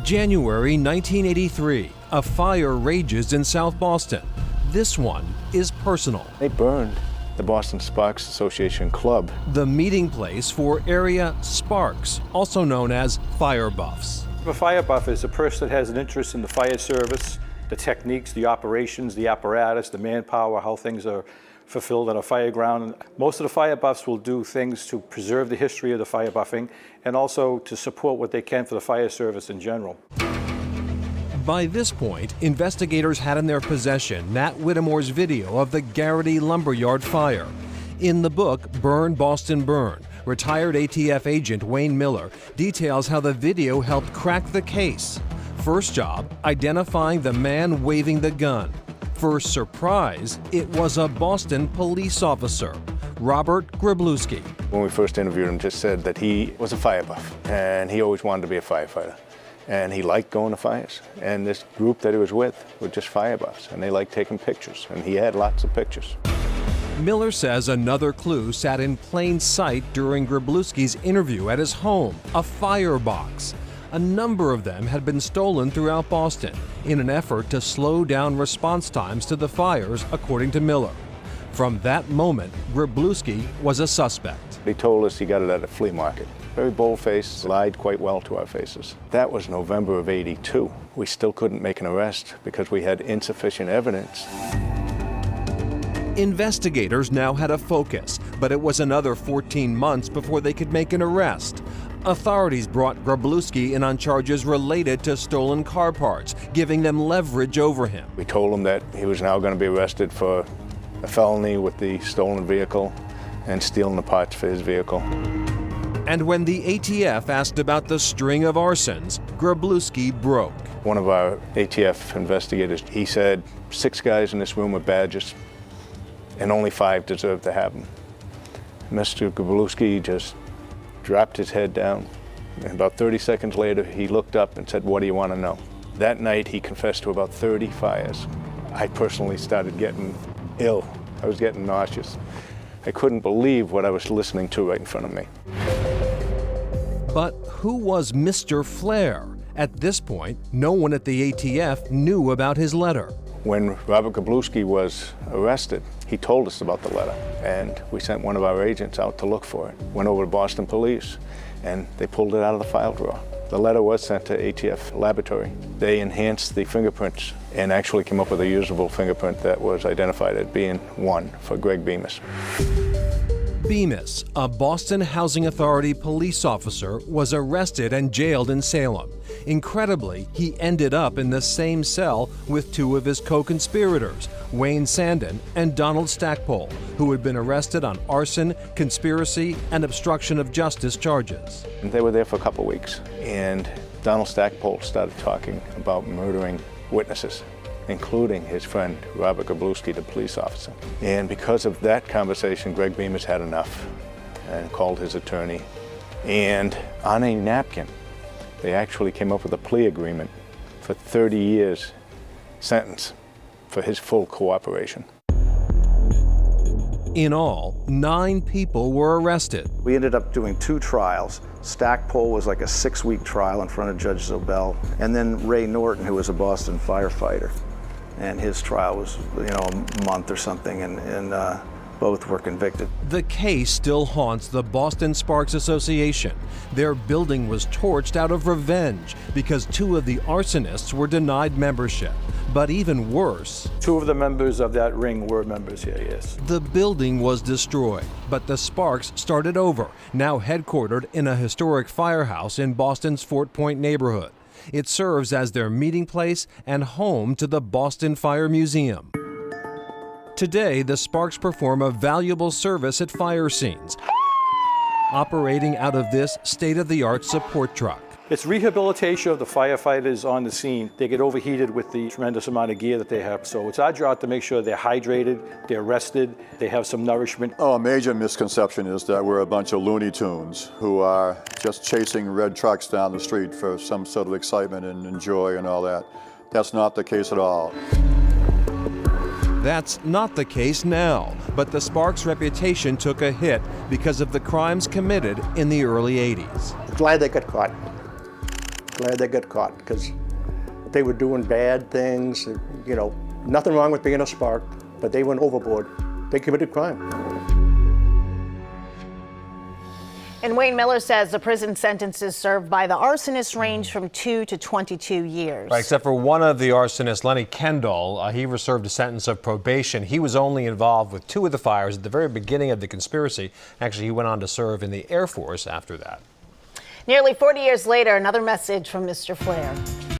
January 1983, a fire rages in South Boston. This one is personal. They burned the Boston Sparks Association Club. The meeting place for area Sparks, also known as fire buffs. A fire buff is a person that has an interest in the fire service, the techniques, the operations, the apparatus, the manpower, how things are fulfilled on a fire ground. Most of the fire buffs will do things to preserve the history of the fire buffing and also to support what they can for the fire service in general. By this point, investigators had in their possession Nat Whittemore's video of the Garrity Lumberyard fire. In the book, Burn, Boston, Burn, retired ATF agent Wayne Miller details how the video helped crack the case. First job, identifying the man waving the gun. First surprise, it was a Boston police officer, Robert Grabluski. When we first interviewed him, just said that he was a fire buff and he always wanted to be a firefighter. And he liked going to fires. And this group that he was with were just fire buffs, and they liked taking pictures, and he had lots of pictures. Miller says another clue sat in plain sight during Grabluski's interview at his home, a firebox. A number of them had been stolen throughout Boston in an effort to slow down response times to the fires, according to Miller. From that moment, Grabluski was a suspect. He told us he got it at a flea market. Very bold-faced, lied quite well to our faces. That was November of '82. We still couldn't make an arrest because we had insufficient evidence. Investigators now had a focus, but it was another 14 months before they could make an arrest. Authorities brought Grabluski in on charges related to stolen car parts, giving them leverage over him. We told him that he was now going to be arrested for a felony with the stolen vehicle and stealing the parts for his vehicle. And when the ATF asked about the string of arsons, Grabluski broke. One of our ATF investigators, he said 6 guys in this room with badges and only 5 deserve to have them. Mr. Grabluski just dropped his head down, and about 30 seconds later he looked up and said, "What do you want to know?" That night he confessed to about 30 fires. I personally started getting ill. I was getting nauseous. I couldn't believe what I was listening to right in front of me. But who was Mr. Flair? At this point, no one at the ATF knew about his letter. When Robert Grabluski was arrested, he told us about the letter, and we sent one of our agents out to look for it. Went over to Boston Police, and they pulled it out of the file drawer. The letter was sent to ATF laboratory. They enhanced the fingerprints and actually came up with a usable fingerprint that was identified as being one for Greg Bemis. Bemis, a Boston Housing Authority police officer, was arrested and jailed in Salem. Incredibly, he ended up in the same cell with 2 of his co-conspirators, Wayne Sandin and Donald Stackpole, who had been arrested on arson, conspiracy, and obstruction of justice charges. And they were there for a couple of weeks, and Donald Stackpole started talking about murdering witnesses, including his friend Robert Grabluski, the police officer. And because of that conversation, Greg Bemis had enough and called his attorney. And on a napkin, they actually came up with a plea agreement for 30 years sentence for his full cooperation. In all, 9 people were arrested. We ended up doing 2 trials. Stackpole was like a 6-week trial in front of Judge Zobel, and then Ray Norton, who was a Boston firefighter. And his trial was, a month or something, and both were convicted. The case still haunts the Boston Sparks Association. Their building was torched out of revenge because 2 of the arsonists were denied membership. But even worse, 2 of the members of that ring were members here, yes. the building was destroyed, but the Sparks started over, now headquartered in a historic firehouse in Boston's Fort Point neighborhood. It serves as their meeting place and home to the Boston Fire Museum. Today, the Sparks perform a valuable service at fire scenes, operating out of this state-of-the-art support truck. It's rehabilitation of the firefighters on the scene. They get overheated with the tremendous amount of gear that they have. So it's our job to make sure they're hydrated, they're rested, they have some nourishment. Oh, a major misconception is that we're a bunch of Looney Tunes who are just chasing red trucks down the street for some sort of excitement and joy and all that. That's not the case at all. That's not the case now, but the Sparks' reputation took a hit because of the crimes committed in the early 80s. Glad they got caught. glad they got caught, because they were doing bad things. You know, nothing wrong with being a spark, but they went overboard. They committed crime. And Wayne Miller says the prison sentences served by the arsonist range from 2 to 22 years. Right, except for one of the arsonists, Lenny Kendall. He served a sentence of probation. He was only involved with 2 of the fires at the very beginning of the conspiracy. Actually, he went on to serve in the Air Force after that. Nearly 40 years later, another message from Mr. Flair.